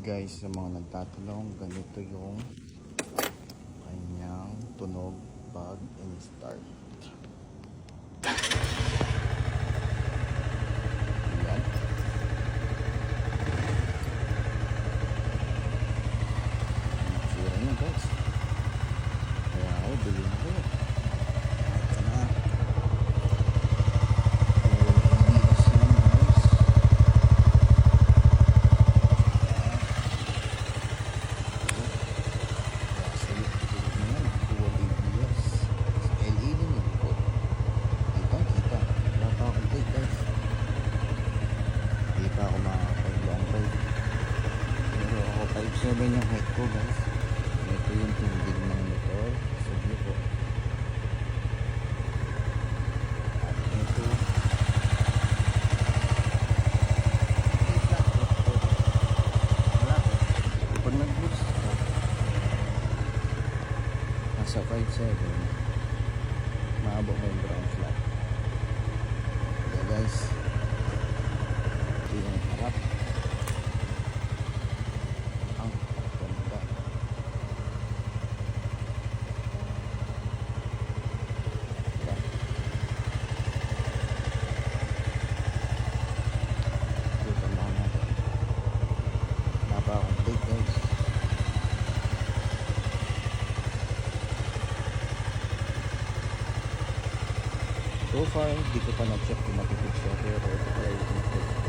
Guys, sa mga nagtatanong, ganito yung kanyang tunog pag in-start. Ayan. Sira na guys. Kaya ako, bili na ko. Ito na. ABS yan guys. Ako makakapag long ride, pero ako 5'7" yung height ko guys. Ito yung tindig ng motor sa view ko, at ito pag nag-boost ko nasa 5'7", maabot mo yung ground flat. Okay guys, yung harap ang ganda. Yan. Dito lang natin. Napaka-complete guys. So far, di ko pa na-check kung matipid siya, pero ito pala yung matipid.